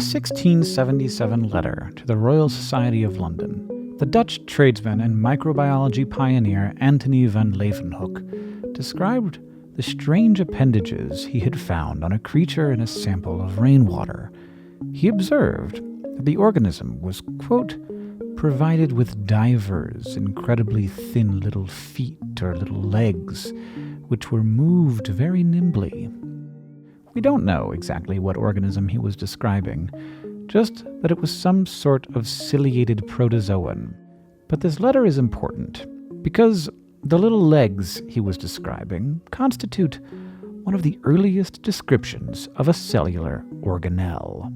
In a 1677 letter to the Royal Society of London, the Dutch tradesman and microbiology pioneer Antony van Leeuwenhoek described the strange appendages he had found on a creature in a sample of rainwater. He observed that the organism was, quote, provided with divers incredibly thin little feet or little legs, which were moved very nimbly. We don't know exactly what organism he was describing, just that it was some sort of ciliated protozoan. But this letter is important because the little legs he was describing constitute one of the earliest descriptions of a cellular organelle.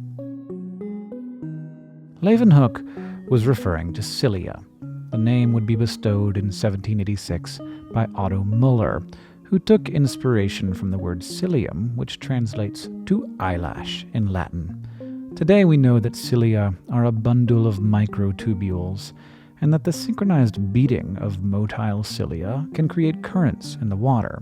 Leeuwenhoek was referring to cilia. The name would be bestowed in 1786 by Otto Muller, who took inspiration from the word cilium, which translates to eyelash in Latin. Today we know that cilia are a bundle of microtubules, and that the synchronized beating of motile cilia can create currents in the water.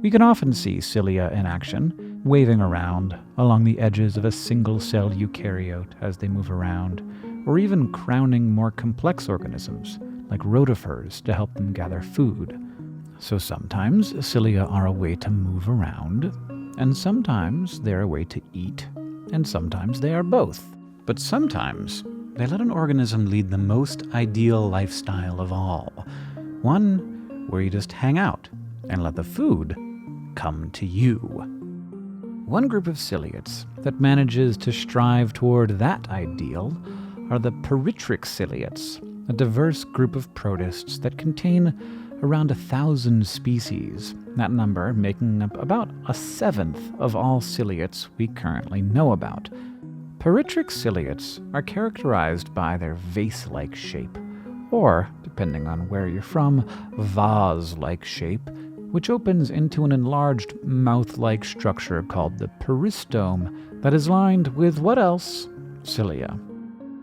We can often see cilia in action, waving around along the edges of a single-cell eukaryote as they move around, or even crowning more complex organisms, like rotifers, to help them gather food. So sometimes cilia are a way to move around, and sometimes they're a way to eat, and sometimes they are both. But sometimes they let an organism lead the most ideal lifestyle of all, one where you just hang out and let the food come to you. One group of ciliates that manages to strive toward that ideal are the Peritrich Ciliates, a diverse group of protists that contain around 1,000 species, that number making up about 1/7 of all ciliates we currently know about. Peritrich ciliates are characterized by their vase-like shape, or, depending on where you're from, vase-like shape, which opens into an enlarged mouth-like structure called the peristome that is lined with what else? Cilia.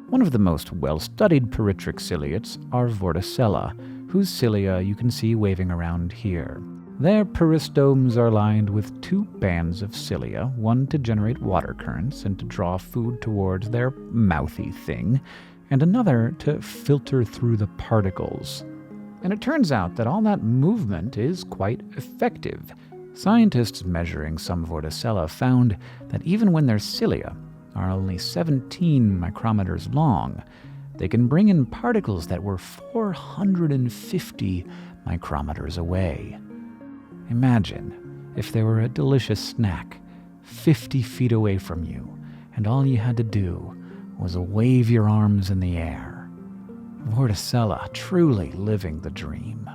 One of the most well-studied Peritrich ciliates are Vorticella, whose cilia you can see waving around here. Their peristomes are lined with 2 bands of cilia, one to generate water currents and to draw food towards their mouthy thing, and another to filter through the particles. And it turns out that all that movement is quite effective. Scientists measuring some Vorticella found that even when their cilia are only 17 micrometers long, they can bring in particles that were 450 micrometers away. Imagine if there were a delicious snack 50 feet away from you, and all you had to do was wave your arms in the air. Vorticella truly living the dream.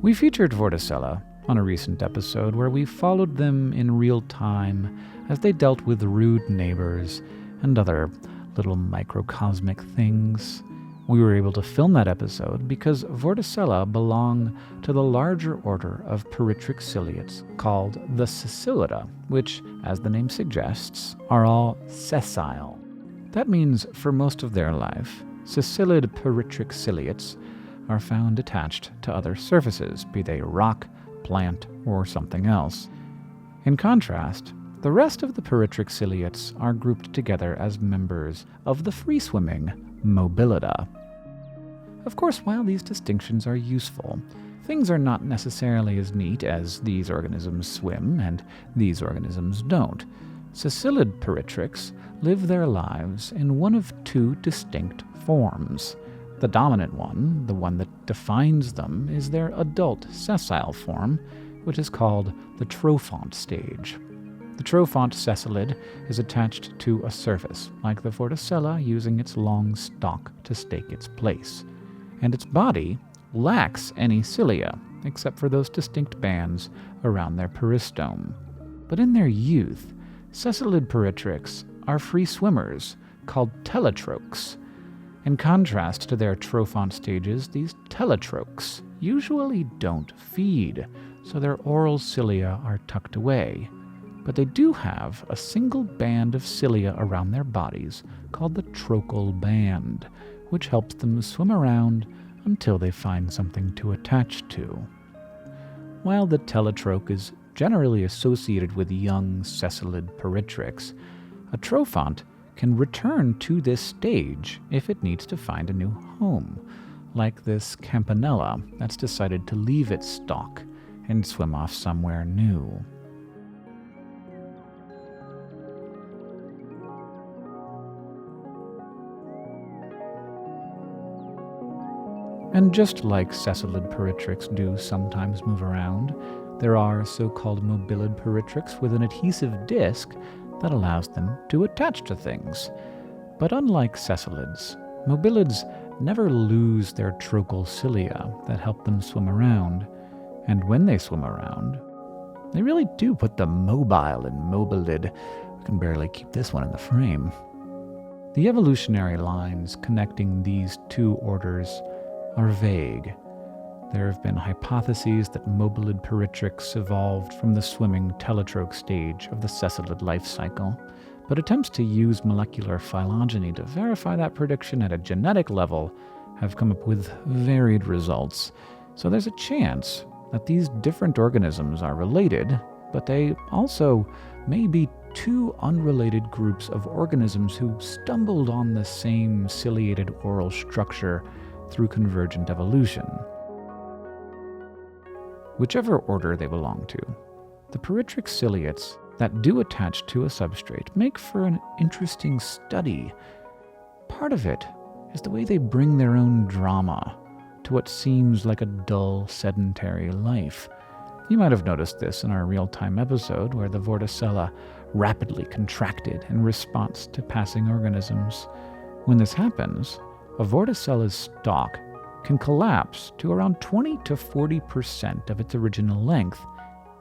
We featured Vorticella on a recent episode where we followed them in real time as they dealt with rude neighbors and other little microcosmic things. We were able to film that episode because Vorticella belong to the larger order of Peritrich ciliates called the Sicilidae, which, as the name suggests, are all sessile. That means for most of their life, Sicilid Peritrich ciliates are found attached to other surfaces, be they rock, plant, or something else. In contrast, the rest of the Peritrich ciliates are grouped together as members of the free-swimming Mobilida. Of course, while these distinctions are useful, things are not necessarily as neat as these organisms swim and these organisms don't. Sicilid Peritrichs live their lives in one of 2 distinct forms. The dominant one, the one that defines them, is their adult sessile form, which is called the trophont stage. The trophont cecilid is attached to a surface, like the Vorticella using its long stalk to stake its place, and its body lacks any cilia, except for those distinct bands around their peristome. But in their youth, cecilid peritrichs are free swimmers, called telotrochs. In contrast to their trophont stages, these telotrochs usually don't feed, so their oral cilia are tucked away. But they do have a single band of cilia around their bodies called the trochal band, which helps them swim around until they find something to attach to. While the telotroch is generally associated with young cecilid peritrichs, A trophont can return to this stage if it needs to find a new home, like this campanella that's decided to leave its stalk and swim off somewhere new. And just like sessilid peritrichs do sometimes move around, there are so-called mobilid peritrichs with an adhesive disc that allows them to attach to things. But unlike sessilids, mobilids never lose their trochal cilia that help them swim around. And when they swim around, they really do put the mobile in mobilid. I can barely keep this one in the frame. The evolutionary lines connecting these two orders are vague. There have been hypotheses that mobilid peritrichs evolved from the swimming telotroch stage of the sessilid life cycle, but attempts to use molecular phylogeny to verify that prediction at a genetic level have come up with varied results. So there's a chance that these different organisms are related, but they also may be two unrelated groups of organisms who stumbled on the same ciliated oral structure through convergent evolution. Whichever order they belong to, the Peritrich Ciliates that do attach to a substrate make for an interesting study. Part of it is the way they bring their own drama to what seems like a dull, sedentary life. You might have noticed this in our real-time episode where the vorticella rapidly contracted in response to passing organisms. When this happens, a vorticella's stalk can collapse to around 20 to 40% of its original length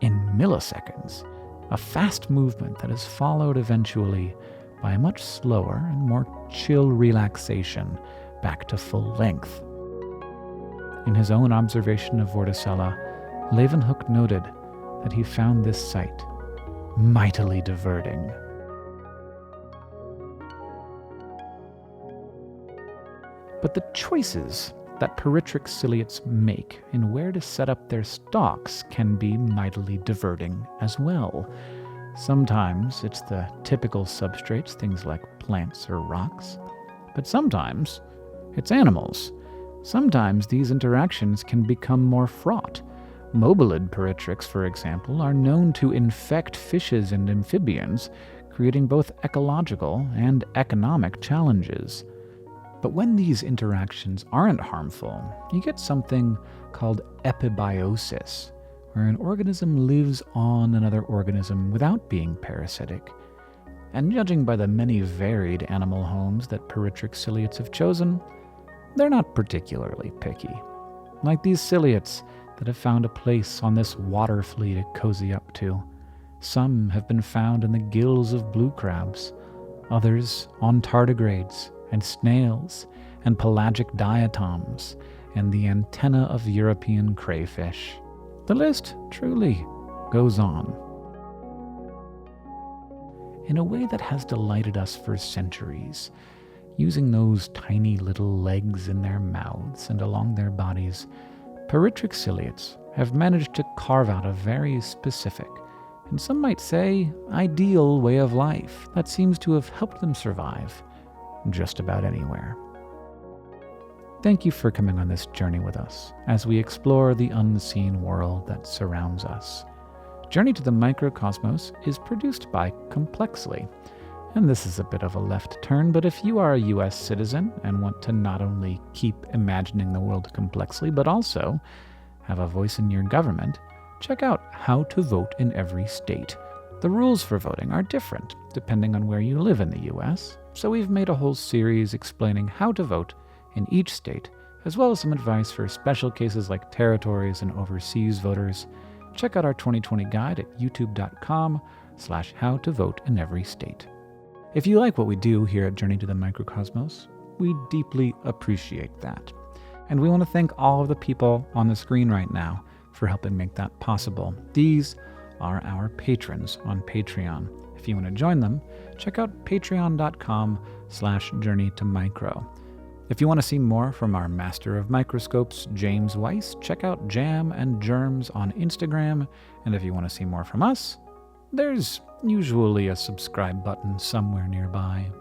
in milliseconds, a fast movement that is followed eventually by a much slower and more chill relaxation back to full length. In his own observation of vorticella, Leeuwenhoek noted that he found this sight mightily diverting. But the choices that Peritrich Ciliates make in where to set up their stalks can be mightily diverting as well. Sometimes it's the typical substrates, things like plants or rocks, but sometimes it's animals. Sometimes these interactions can become more fraught. Mobilid peritrichs, for example, are known to infect fishes and amphibians, creating both ecological and economic challenges. But when these interactions aren't harmful, you get something called epibiosis, where an organism lives on another organism without being parasitic. And judging by the many varied animal homes that Peritrich Ciliates have chosen, they're not particularly picky. Like these ciliates that have found a place on this water flea to cozy up to. Some have been found in the gills of blue crabs, others on tardigrades and snails and pelagic diatoms and the antenna of European crayfish. The list truly goes on. In a way that has delighted us for centuries, using those tiny little legs in their mouths and along their bodies, Peritrich Ciliates have managed to carve out a very specific, and some might say ideal, way of life that seems to have helped them survive just about anywhere. Thank you for coming on this journey with us as we explore the unseen world that surrounds us. Journey to the Microcosmos is produced by Complexly. And this is a bit of a left turn, but if you are a US citizen and want to not only keep imagining the world complexly, but also have a voice in your government, check out How to Vote in Every State. The rules for voting are different depending on where you live in the US, so we've made a whole series explaining how to vote in each state, as well as some advice for special cases like territories and overseas voters. Check out our 2020 guide at youtube.com/howtovoteInEveryState. If you like what we do here at Journey to the Microcosmos, we deeply appreciate that. And we want to thank all of the people on the screen right now for helping make that possible. These are our patrons on Patreon. If you want to join them, check out patreon.com/journeytomicro. If you want to see more from our master of microscopes, James Weiss, check out Jam and Germs on Instagram. And if you want to see more from us, There's usually a subscribe button somewhere nearby.